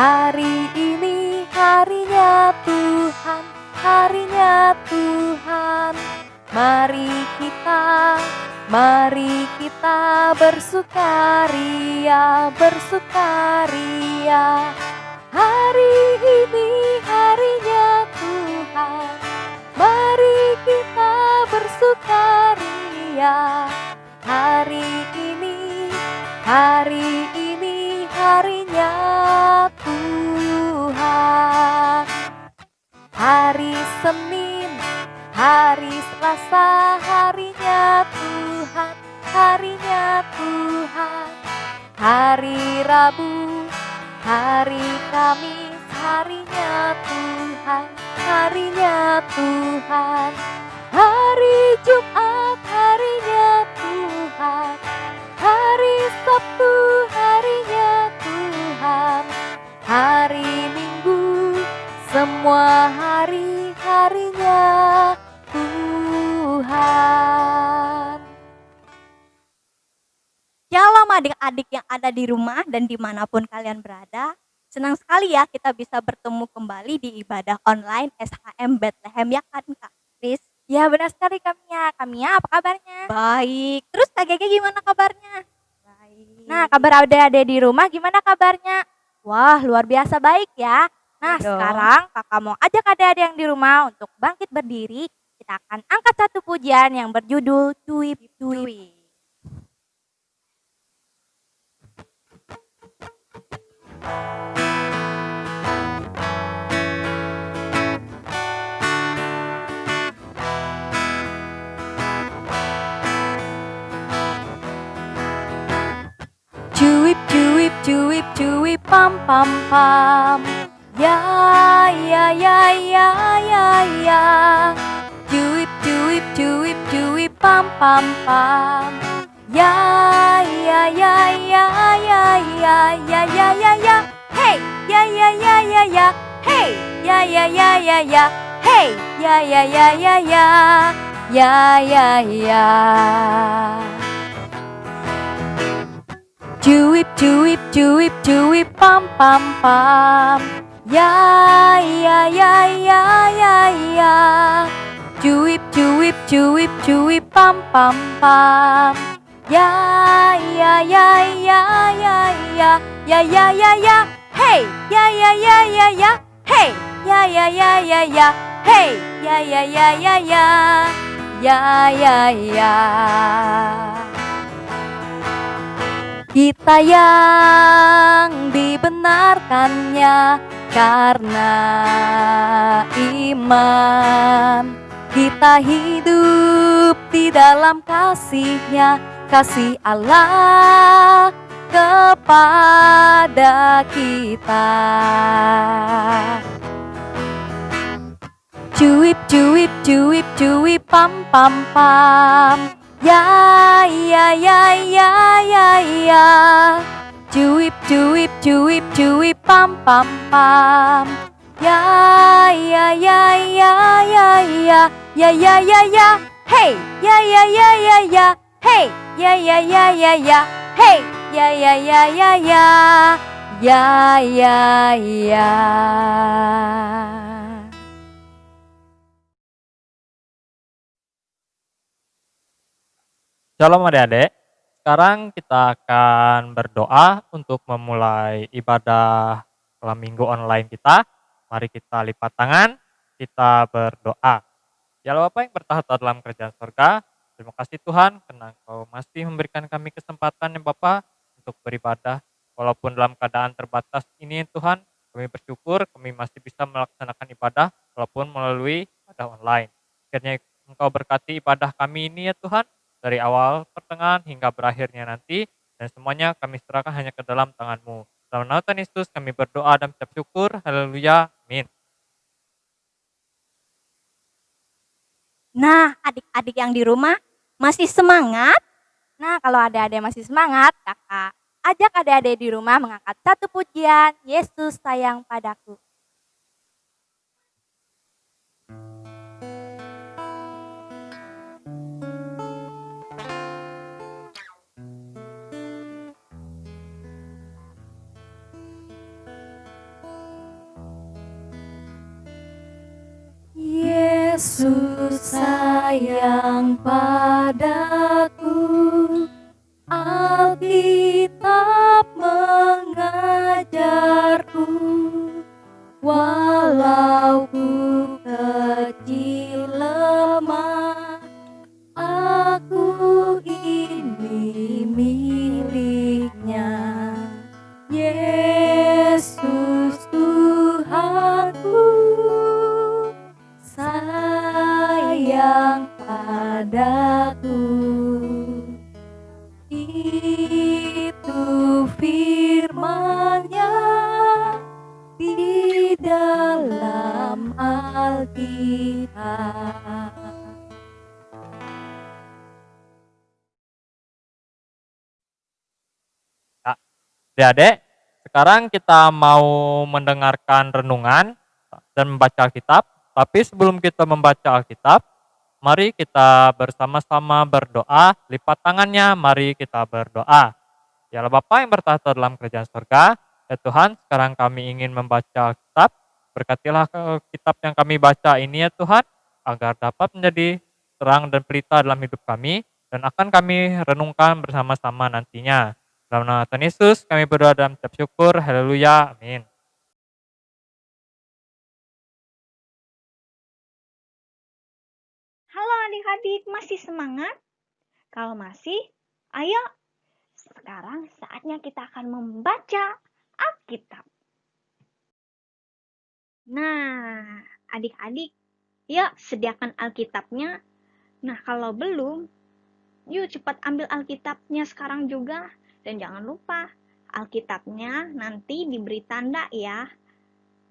Hari ini harinya Tuhan, harinya Tuhan. Mari kita bersukaria, bersukaria. Hari ini harinya Tuhan, mari kita bersukaria. Hari ini harinya Tuhan. Hari Senin, hari Selasa, harinya Tuhan, harinya Tuhan. Hari Rabu, hari Kamis, harinya Tuhan, harinya Tuhan. Hari Jumat, harinya Tuhan. Hari Sabtu, harinya Tuhan. Hari Minggu, semua hari, harinya Tuhan. Shalom adik-adik yang ada di rumah dan dimanapun kalian berada. Senang sekali ya kita bisa bertemu kembali di ibadah online SHM Bethlehem, ya kan Kak Kris? Ya benar sekali Kamia. Kamia apa kabarnya? Baik, terus Kak Gege gimana kabarnya? Baik. Nah, kabar adik-adik di rumah gimana kabarnya? Wah, luar biasa baik ya. Nah, Iya dong. sekarang kakak mau ajak adik-adik yang di rumah untuk bangkit berdiri. Kita akan angkat satu pujian yang berjudul Tuip Tuip. Cuip cuip cuip cuip pam pam pam. Ya ya ya ya ya ya. Cuip cuip cuip cuip pam pam pam. Ya ya ya ya ya ya ya ya ya ya. Hey ya ya ya ya ya. Hey ya ya ya ya ya. Hey ya ya ya ya ya. Ya ya ya. Cuip cuip cuip cuip pam pam pam. Ya ya ya ya ya ya. Cuip cuip cuip cuip pam pam pam. Ya ya ya ya ya ya ya ya ya ya. Hey ya ya ya ya ya. Hey ya ya ya ya ya. Hey ya ya ya ya ya. Ya ya ya. Kita yang dibenarkannya karena iman. Kita hidup di dalam kasih-Nya, kasih Allah kepada kita. Cuip cuip cuip cuip pam pam pam. Ya ya ya ya ya ya. Cuip cuip cuip cuip pam pam pam. Ya ya ya ya ya ya ya ya ya ya. Hey ya ya ya ya ya. Hey ya ya ya ya ya. Hey ya ya ya ya ya. Ya ya ya. Shalom adik-adik, sekarang kita akan berdoa untuk memulai ibadah malam minggu online kita. Mari kita lipat tangan, kita berdoa. Ya Allah Bapa yang bertahta dalam kerajaan surga, terima kasih Tuhan karena Engkau masih memberikan kami kesempatan ya Bapa untuk beribadah. Walaupun dalam keadaan terbatas ini Tuhan, kami bersyukur kami masih bisa melaksanakan ibadah walaupun melalui ibadah online. Akhirnya Engkau berkati ibadah kami ini ya Tuhan, dari awal, pertengahan, hingga berakhirnya nanti, dan semuanya kami serahkan hanya ke dalam tangan-Mu. Dalam nama Tuhan Yesus kami berdoa dan mengucap syukur. Haleluya. Amin. Nah, adik-adik yang di rumah masih semangat? Nah, kalau adik-adik masih semangat, kakak ajak adik-adik di rumah mengangkat satu pujian, Yesus sayang padaku. Yesus sayang padaku, Alkitab mengajarku, walau ku kecil lemah, aku ini miliknya. Yesus Tuhanku sayang padaku. Itu firman-Nya di dalam Alkitab. Adik-adik, sekarang kita mau mendengarkan renungan dan membaca Alkitab. Tapi sebelum kita membaca Alkitab, mari kita bersama-sama berdoa. Lipat tangannya, mari kita berdoa. Ya Allah Bapa yang bertahta dalam kerajaan surga, ya Tuhan, sekarang kami ingin membaca Alkitab. Berkatilah kitab yang kami baca ini ya Tuhan, agar dapat menjadi terang dan pelita dalam hidup kami, dan akan kami renungkan bersama-sama nantinya. Dalam nama Tuhan Yesus, kami berdoa dan mengucap syukur. Haleluya. Amin. Halo adik-adik, masih semangat? Kalau masih, ayo sekarang saatnya kita akan membaca Alkitab. Nah, adik-adik, yuk sediakan Alkitabnya. Nah, kalau belum, yuk cepat ambil Alkitabnya sekarang juga. Dan jangan lupa, Alkitabnya nanti diberi tanda ya.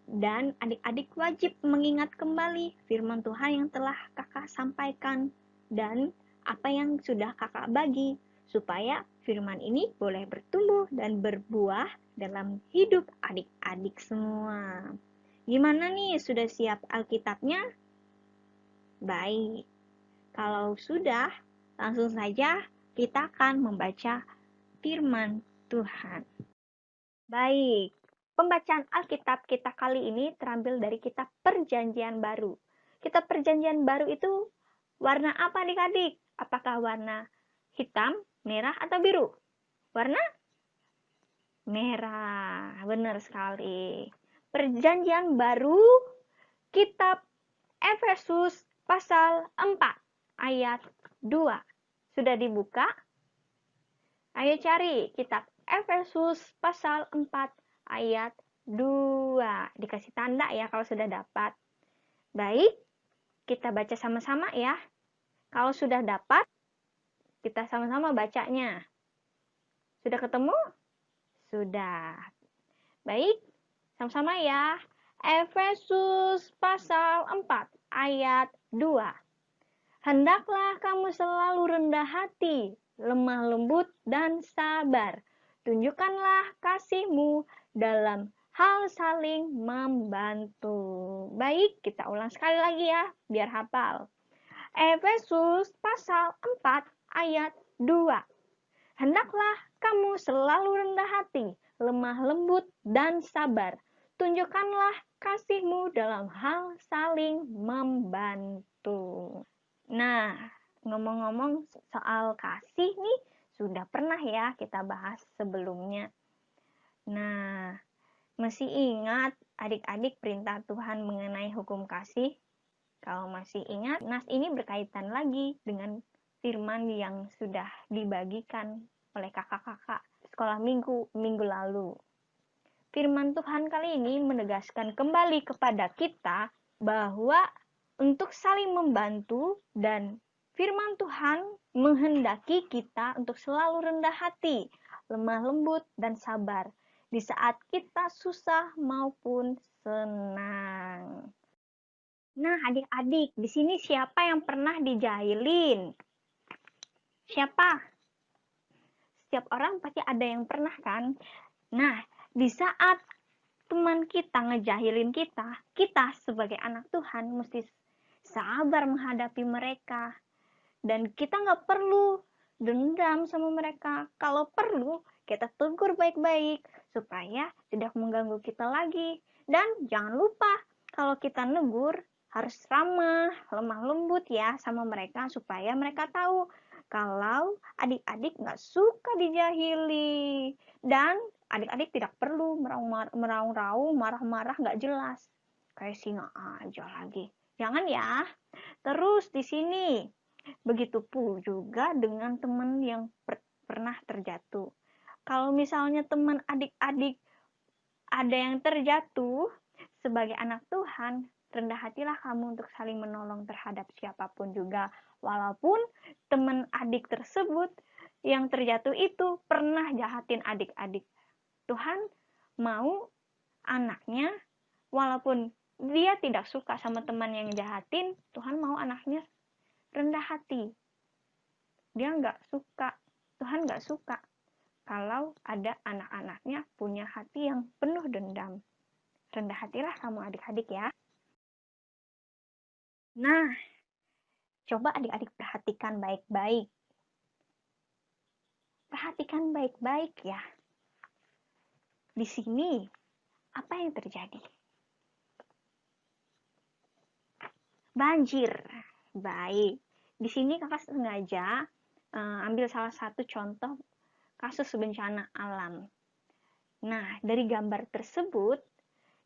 Dan adik-adik wajib mengingat kembali firman Tuhan yang telah kakak sampaikan dan apa yang sudah kakak bagi, supaya firman ini boleh bertumbuh dan berbuah dalam hidup adik-adik semua. Gimana nih, sudah siap Alkitabnya? Baik, kalau sudah, langsung saja kita akan membaca firman Tuhan. Baik, pembacaan Alkitab kita kali ini terambil dari kitab Perjanjian Baru. Kitab Perjanjian Baru itu warna apa adik-adik? Apakah warna hitam, merah, atau biru? Warna merah, benar sekali. Perjanjian Baru, kitab Efesus pasal 4 ayat 2. Sudah dibuka? Ayo cari kitab Efesus pasal 4 ayat 2. Dikasih tanda ya kalau sudah dapat. Baik, kita baca sama-sama ya. Kalau sudah dapat, kita sama-sama bacanya. Sudah ketemu? Sudah. Baik, sama-sama ya. Efesus pasal 4 ayat 2. Hendaklah kamu selalu rendah hati, lemah lembut dan sabar. Tunjukkanlah kasihmu dalam hal saling membantu. Baik, kita ulang sekali lagi ya, biar hafal. Efesus pasal 4 ayat 2. Hendaklah kamu selalu rendah hati, lemah lembut dan sabar. Tunjukkanlah kasihmu dalam hal saling membantu. Nah, ngomong-ngomong soal kasih nih, sudah pernah ya kita bahas sebelumnya. Nah, masih ingat adik-adik perintah Tuhan mengenai hukum kasih? Kalau masih ingat, nas ini berkaitan lagi dengan firman yang sudah dibagikan oleh kakak-kakak sekolah minggu lalu. Firman Tuhan kali ini menegaskan kembali kepada kita bahwa untuk saling membantu, dan firman Tuhan menghendaki kita untuk selalu rendah hati, lemah lembut, dan sabar di saat kita susah maupun senang. Nah, adik-adik, di sini siapa yang pernah dijahilin? Siapa? Setiap orang pasti ada yang pernah kan? Nah, di saat teman kita ngejahilin kita sebagai anak Tuhan mesti sabar menghadapi mereka. Dan kita nggak perlu dendam sama mereka. Kalau perlu, kita tegur baik-baik supaya tidak mengganggu kita lagi. Dan jangan lupa, kalau kita negur, harus ramah, lemah lembut ya sama mereka supaya mereka tahu kalau adik-adik nggak suka dijahili dan adik-adik tidak perlu meraung-raung, marah-marah nggak jelas kayak singa aja lagi. Jangan ya. Terus di sini begitu pun juga dengan teman yang pernah terjatuh. Kalau misalnya teman adik-adik ada yang terjatuh, sebagai anak Tuhan, rendah hatilah kamu untuk saling menolong terhadap siapapun juga. Walaupun teman adik tersebut yang terjatuh itu pernah jahatin adik-adik. Tuhan mau anaknya, walaupun dia tidak suka sama teman yang jahatin, Tuhan mau anaknya rendah hati. Dia nggak suka, Tuhan nggak suka kalau ada anak-anaknya punya hati yang penuh dendam. Rendah hatilah kamu adik-adik ya. Nah, coba adik-adik perhatikan baik-baik. Perhatikan baik-baik ya. Di sini, apa yang terjadi? Banjir. Baik. Di sini kakak sengaja ambil salah satu contoh kasus bencana alam. Nah, dari gambar tersebut,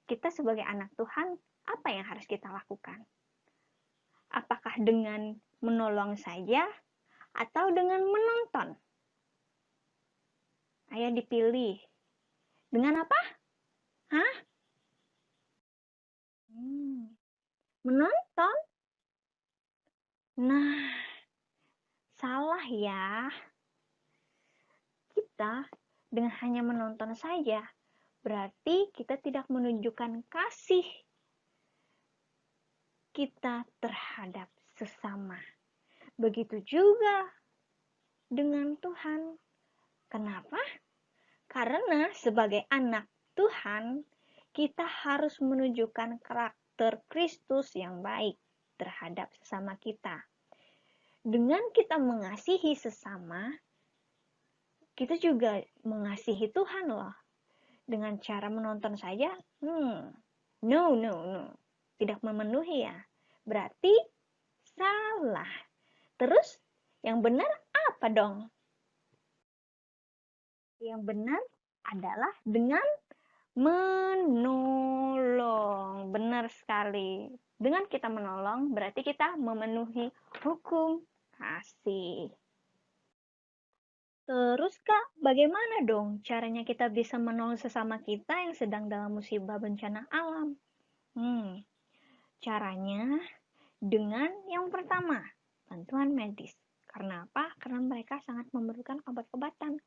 kita sebagai anak Tuhan, apa yang harus kita lakukan? Apakah dengan menolong saja atau dengan menonton? Ayo dipilih. Dengan apa? Hah? Menonton? Nah, salah ya. Kita dengan hanya menonton saja, berarti kita tidak menunjukkan kasih kita terhadap sesama. Begitu juga dengan Tuhan. Kenapa? Karena sebagai anak Tuhan, kita harus menunjukkan karakter Kristus yang baik terhadap sesama kita. Dengan kita mengasihi sesama, kita juga mengasihi Tuhan loh. Dengan cara menonton saja, no. Tidak memenuhi ya. Berarti salah. Terus yang benar apa dong? Yang benar adalah dengan menolong. Benar sekali. Dengan kita menolong, berarti kita memenuhi hukum kasih. Terus Kak, bagaimana dong caranya kita bisa menolong sesama kita yang sedang dalam musibah bencana alam? Caranya dengan yang pertama, bantuan medis. Karena apa? Karena mereka sangat memerlukan obat-obatan.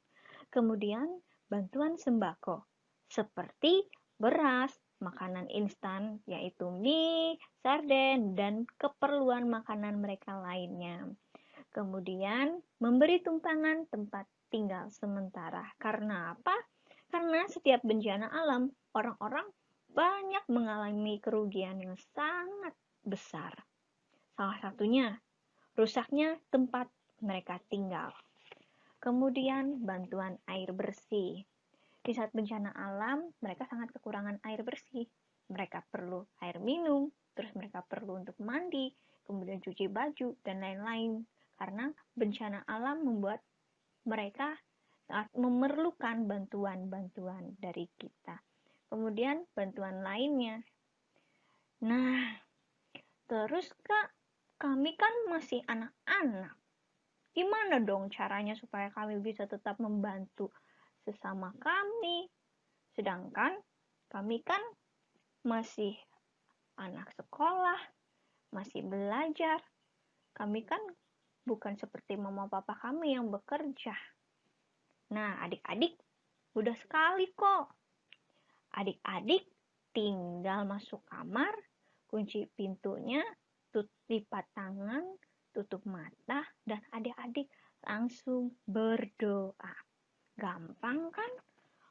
Kemudian bantuan sembako, seperti beras, makanan instan, yaitu mie, sarden, dan keperluan makanan mereka lainnya. Kemudian memberi tumpangan tempat tinggal sementara. Karena apa? Karena setiap bencana alam, orang-orang banyak mengalami kerugian yang sangat besar. Salah satunya, rusaknya tempat mereka tinggal. Kemudian bantuan air bersih. Di saat bencana alam, mereka sangat kekurangan air bersih. Mereka perlu air minum, terus mereka perlu untuk mandi, kemudian cuci baju, dan lain-lain. Karena bencana alam membuat mereka sangat memerlukan bantuan-bantuan dari kita. Kemudian bantuan lainnya. Nah, terus Kak, kami kan masih anak-anak. Gimana dong caranya supaya kami bisa tetap membantu sesama kami? Sedangkan kami kan masih anak sekolah, masih belajar. Kami kan bukan seperti mama papa kami yang bekerja. Nah, adik-adik mudah sekali kok. Adik-adik tinggal masuk kamar, kunci pintunya, lipat tangan, tutup mata, dan adik-adik langsung berdoa. Gampang kan?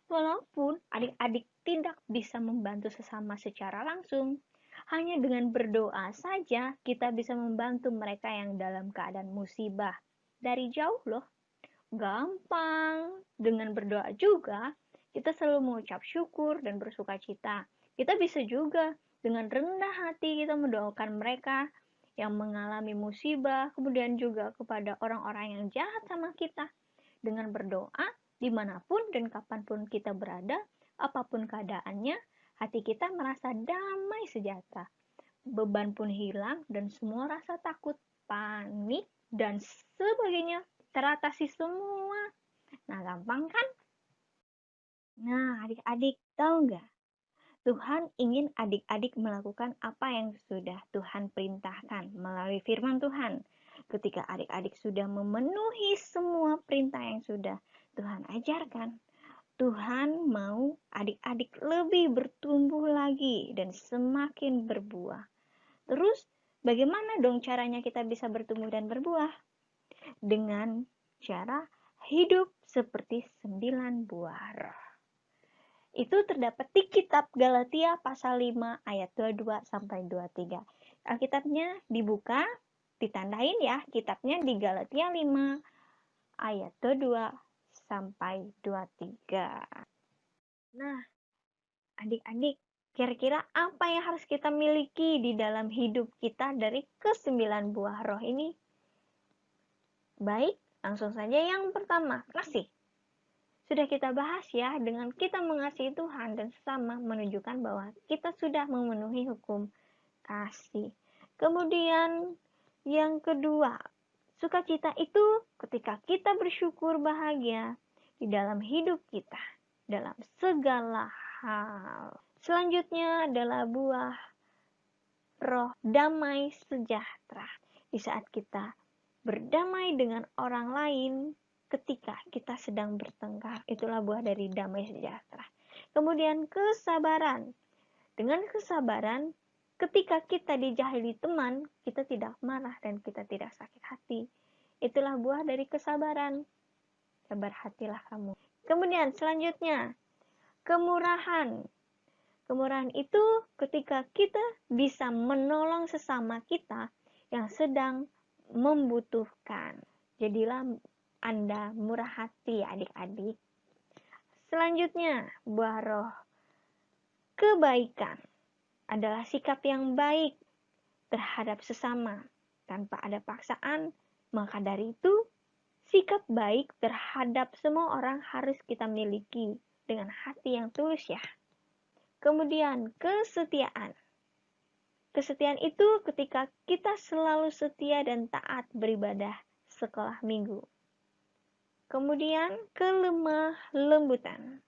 Walaupun adik-adik tidak bisa membantu sesama secara langsung, hanya dengan berdoa saja kita bisa membantu mereka yang dalam keadaan musibah. Dari jauh loh. Gampang. Dengan berdoa juga, kita selalu mengucap syukur dan bersuka cita. Kita bisa juga dengan rendah hati kita mendoakan mereka yang mengalami musibah, kemudian juga kepada orang-orang yang jahat sama kita. Dengan berdoa, dimanapun dan kapanpun kita berada, apapun keadaannya, hati kita merasa damai sejahtera. Beban pun hilang dan semua rasa takut, panik, dan sebagainya teratasi semua. Nah, gampang kan? Nah, adik-adik tahu nggak? Tuhan ingin adik-adik melakukan apa yang sudah Tuhan perintahkan melalui firman Tuhan. Ketika adik-adik sudah memenuhi semua perintah yang sudah Tuhan ajarkan, Tuhan mau adik-adik lebih bertumbuh lagi dan semakin berbuah. Terus, bagaimana dong caranya kita bisa bertumbuh dan berbuah? Dengan cara hidup seperti 9 buah roh. Itu terdapat di kitab Galatia pasal 5 ayat 22 sampai 23. Alkitabnya dibuka, ditandain ya, kitabnya di Galatia 5 ayat 22 sampai 23. Nah, adik-adik, kira-kira apa yang harus kita miliki di dalam hidup kita dari ke-9 buah roh ini? Baik, langsung saja yang pertama, kasih. Sudah kita bahas ya, dengan kita mengasihi Tuhan dan sesama menunjukkan bahwa kita sudah memenuhi hukum kasih. Kemudian yang kedua, sukacita itu ketika kita bersyukur bahagia di dalam hidup kita, dalam segala hal. Selanjutnya adalah buah roh damai sejahtera. Di saat kita berdamai dengan orang lain, ketika kita sedang bertengkar, itulah buah dari damai sejahtera. Kemudian kesabaran. Dengan kesabaran, ketika kita dijahili teman, kita tidak marah dan kita tidak sakit hati. Itulah buah dari kesabaran. Sabar hatilah kamu. Kemudian selanjutnya, kemurahan. Kemurahan itu ketika kita bisa menolong sesama kita yang sedang membutuhkan. Jadilah Anda murah hati adik-adik. Selanjutnya, buah roh kebaikan adalah sikap yang baik terhadap sesama tanpa ada paksaan. Maka dari itu, sikap baik terhadap semua orang harus kita miliki dengan hati yang tulus ya. Kemudian kesetiaan. Kesetiaan itu ketika kita selalu setia dan taat beribadah sekolah minggu. Kemudian kelemah lembutan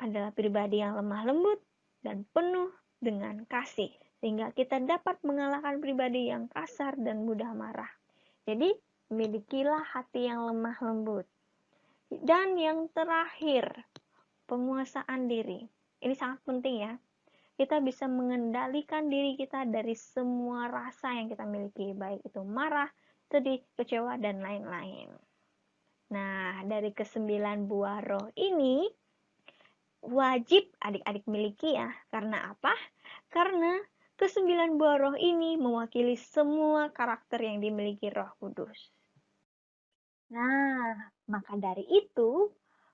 adalah pribadi yang lemah lembut dan penuh dengan kasih, sehingga kita dapat mengalahkan pribadi yang kasar dan mudah marah. Jadi, milikilah hati yang lemah lembut. Dan yang terakhir, penguasaan diri. Ini sangat penting ya. Kita bisa mengendalikan diri kita dari semua rasa yang kita miliki, baik itu marah, sedih, kecewa, dan lain-lain. Nah, dari ke-9 buah roh ini wajib adik-adik miliki ya. Karena apa? Karena ke-9 buah roh ini mewakili semua karakter yang dimiliki Roh Kudus. Nah, maka dari itu,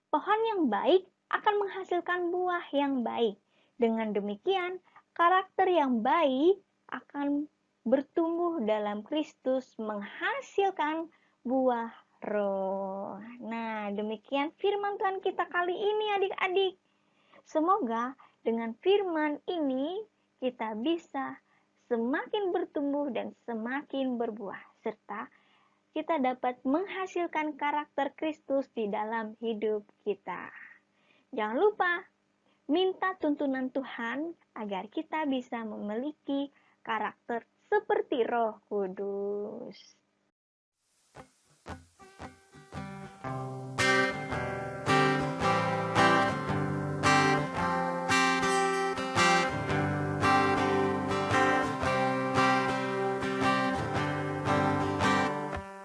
pohon yang baik akan menghasilkan buah yang baik. Dengan demikian, karakter yang baik akan bertumbuh dalam Kristus menghasilkan buah roh. Nah, demikian firman Tuhan kita kali ini adik-adik. Semoga dengan firman ini kita bisa semakin bertumbuh dan semakin berbuah, serta kita dapat menghasilkan karakter Kristus di dalam hidup kita. Jangan lupa minta tuntunan Tuhan agar kita bisa memiliki karakter seperti Roh Kudus.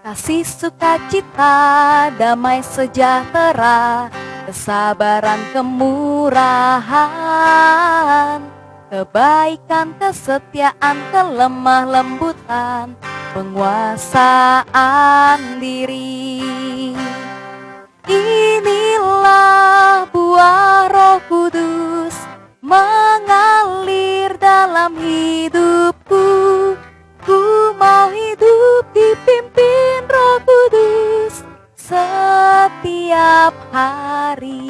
Kasih, sukacita, damai sejahtera, kesabaran, kemurahan, kebaikan, kesetiaan, kelemah lembutan, penguasaan diri. Inilah buah Roh Kudus mengalir dalam dalam hidupku. Ku mau hidup dipimpin Roh Kudus setiap hari.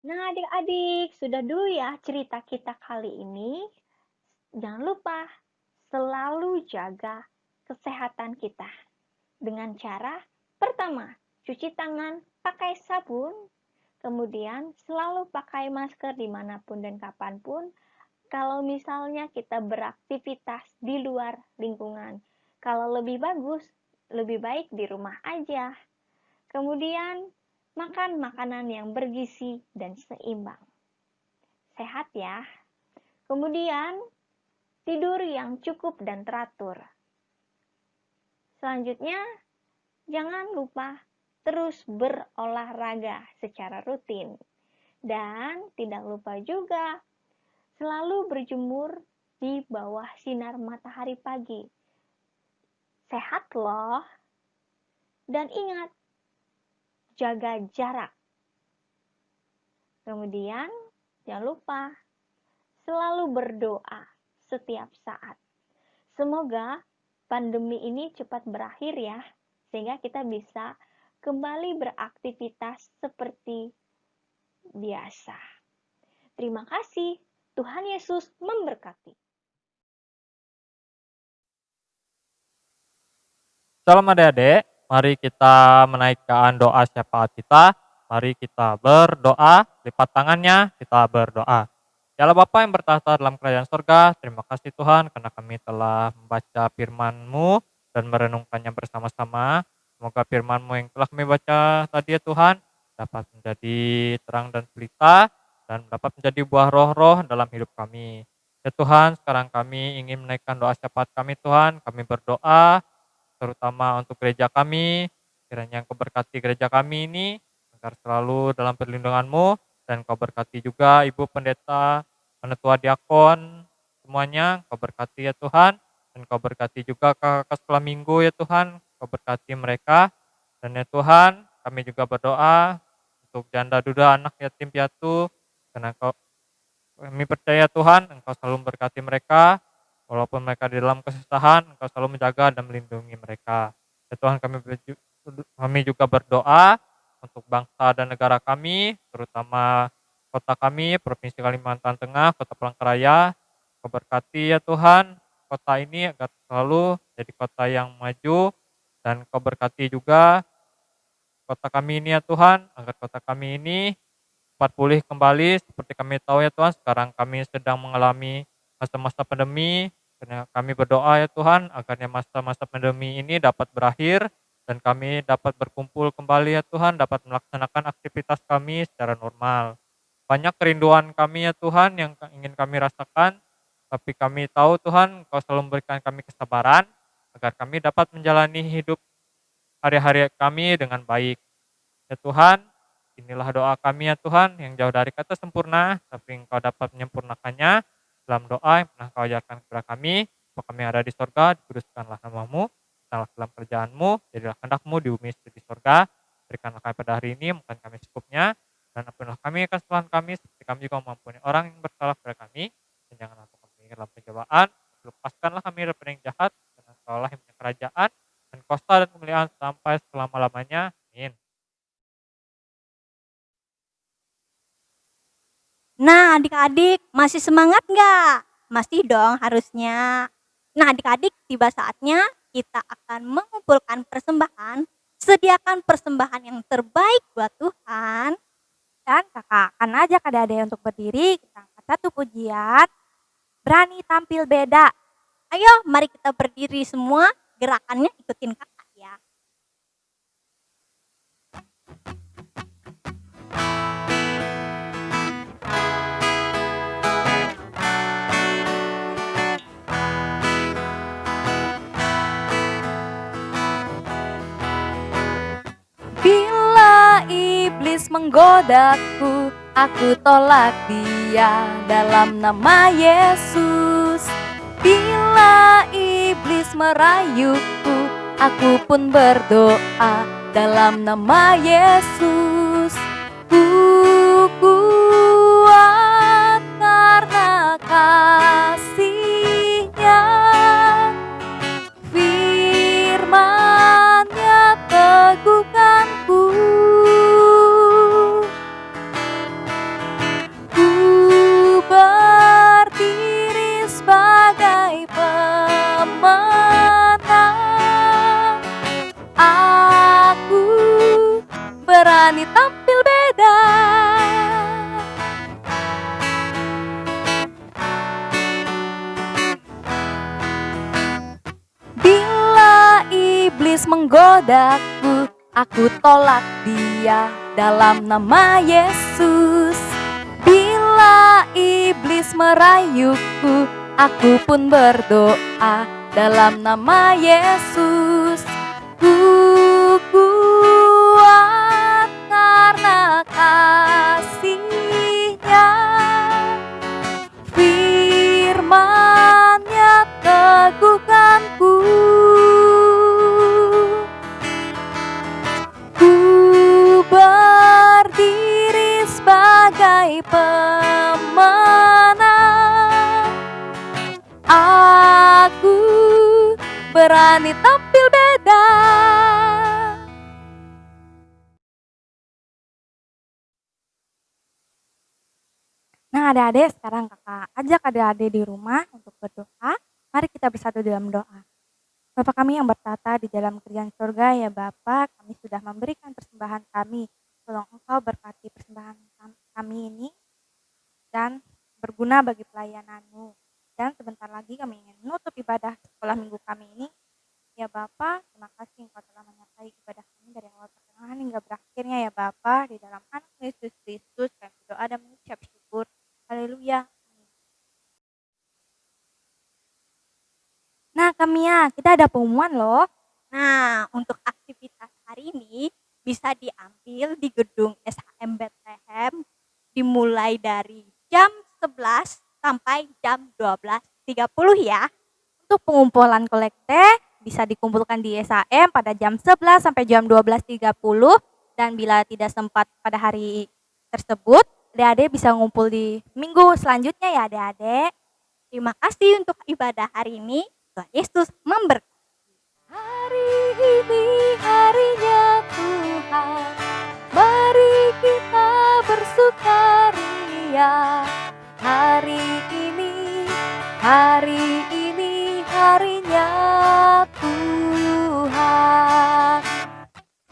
Nah, adik-adik, sudah dulu ya cerita kita kali ini. Jangan lupa selalu jaga kesehatan kita dengan cara pertama, cuci tangan pakai sabun, kemudian selalu pakai masker dimanapun dan kapanpun. Kalau misalnya kita beraktivitas di luar lingkungan, kalau lebih bagus, lebih baik di rumah aja. Kemudian makan makanan yang bergizi dan seimbang. Sehat ya. Kemudian tidur yang cukup dan teratur. Selanjutnya, jangan lupa terus berolahraga secara rutin. Dan tidak lupa juga selalu berjemur di bawah sinar matahari pagi. Sehat loh. Dan ingat, jaga jarak. Kemudian, jangan lupa selalu berdoa setiap saat. Semoga pandemi ini cepat berakhir ya, sehingga kita bisa kembali beraktivitas seperti biasa. Terima kasih. Tuhan Yesus memberkati. Salam adik-adik, mari kita menaikkan doa syafaat kita. Mari kita berdoa, lipat tangannya, kita berdoa. Ya Allah Bapa yang bertahta dalam kerajaan surga, terima kasih Tuhan karena kami telah membaca firman-Mu dan merenungkannya bersama-sama. Semoga firman-Mu yang telah kami baca tadi ya Tuhan, dapat menjadi terang dan pelita, dan dapat menjadi buah roh-roh dalam hidup kami. Ya Tuhan, sekarang kami ingin menaikkan doa syafaat kami Tuhan, kami berdoa, terutama untuk gereja kami, kiranya Engkau berkati gereja kami ini, agar selalu dalam perlindungan-Mu, dan Engkau berkati juga Ibu Pendeta, Penetua Diakon, semuanya, Engkau berkati ya Tuhan, dan Engkau berkati juga kakak sekolah minggu ya Tuhan, Engkau berkati mereka, dan ya Tuhan, kami juga berdoa untuk janda duda anak yatim piatu, karena kami percaya Tuhan, Engkau selalu memberkati mereka, walaupun mereka di dalam kesusahan, Engkau selalu menjaga dan melindungi mereka. Ya Tuhan, kami juga berdoa untuk bangsa dan negara kami, terutama kota kami, Provinsi Kalimantan Tengah, Kota Palangkaraya. Engkau berkati ya Tuhan, kota ini agar selalu jadi kota yang maju, dan Engkau berkati juga kota kami ini ya Tuhan, agar kota kami ini cepat pulih kembali. Seperti kami tahu ya Tuhan, sekarang kami sedang mengalami masa-masa pandemi. Karena kami berdoa ya Tuhan, agarnya masa-masa pandemi ini dapat berakhir, dan kami dapat berkumpul kembali ya Tuhan, dapat melaksanakan aktivitas kami secara normal. Banyak kerinduan kami ya Tuhan yang ingin kami rasakan, tapi kami tahu Tuhan, Engkau selalu memberikan kami kesabaran, agar kami dapat menjalani hidup hari-hari kami dengan baik. Ya Tuhan, inilah doa kami ya Tuhan, yang jauh dari kata sempurna, tapi Engkau dapat menyempurnakannya dalam doa yang pernah Kau ajarkan kepada kami. Bahwa kami ada di sorga, dikuduskanlah nama-Mu, datanglah dalam kerajaan-Mu, jadilah kehendak-Mu di bumi seperti di sorga. Berikanlah kami pada hari ini, makan kami secukupnya, dan ampunilah kami akan kesalahan kami, seperti kami juga mengampuni orang yang bersalah kepada kami. Dan janganlah kami dalam pencobaan, lepaskanlah kami dari yang jahat, karena Engkau-lah yang punya kerajaan, dan kuasa dan kemuliaan sampai selama-lamanya. Amin. Nah, adik-adik masih semangat nggak? Masih dong harusnya. Nah, adik-adik tiba saatnya kita akan mengumpulkan persembahan. Sediakan persembahan yang terbaik buat Tuhan. Dan kakak akan ajak adik-adik untuk berdiri, kita angkat satu pujian, berani tampil beda. Ayo, mari kita berdiri semua, gerakannya ikutin kakak ya. Bila iblis menggodaku, aku tolak dia dalam nama Yesus. Bila iblis merayuku, aku pun berdoa dalam nama Yesus. Ku kuat menggodaku, aku tolak dia dalam nama Yesus. Bila iblis merayuku, aku pun berdoa dalam nama Yesus. Ku kuat karena kasih-Nya, firman-Nya teguhkanku. Ku berdiri sebagai pemenang. Aku berani tampil beda. Nah, adik-adik, sekarang kakak ajak adik-adik di rumah untuk berdoa. Mari kita bersatu dalam doa. Bapa kami yang bertata di dalam kerajaan surga, ya Bapa, kami sudah memberikan persembahan kami. Tolong Engkau berkati persembahan kami ini dan berguna bagi pelayanan-Mu. Dan sebentar lagi kami ingin menutup ibadah sekolah minggu kami ini. Ya Bapa, terima kasih Engkau telah menyertai ibadah kami dari awal pertengahan hingga berakhirnya, ya Bapa. Di dalam Anak Yesus Kristus kami berdoa dan mengucap syukur. Haleluya. Nah, Kamia, kita ada pengumuman loh. Nah, untuk aktivitas hari ini bisa diambil di gedung SHM Bethlehem dimulai dari jam 11 sampai jam 12.30 ya. Untuk pengumpulan kolekte bisa dikumpulkan di SHM pada jam 11 sampai jam 12.30 dan bila tidak sempat pada hari tersebut, adik-adik bisa ngumpul di minggu selanjutnya ya adik-adik. Terima kasih untuk ibadah hari ini. Tuhan Yesus memberkati. Hari ini harinya Tuhan, mari kita bersukaria. Hari ini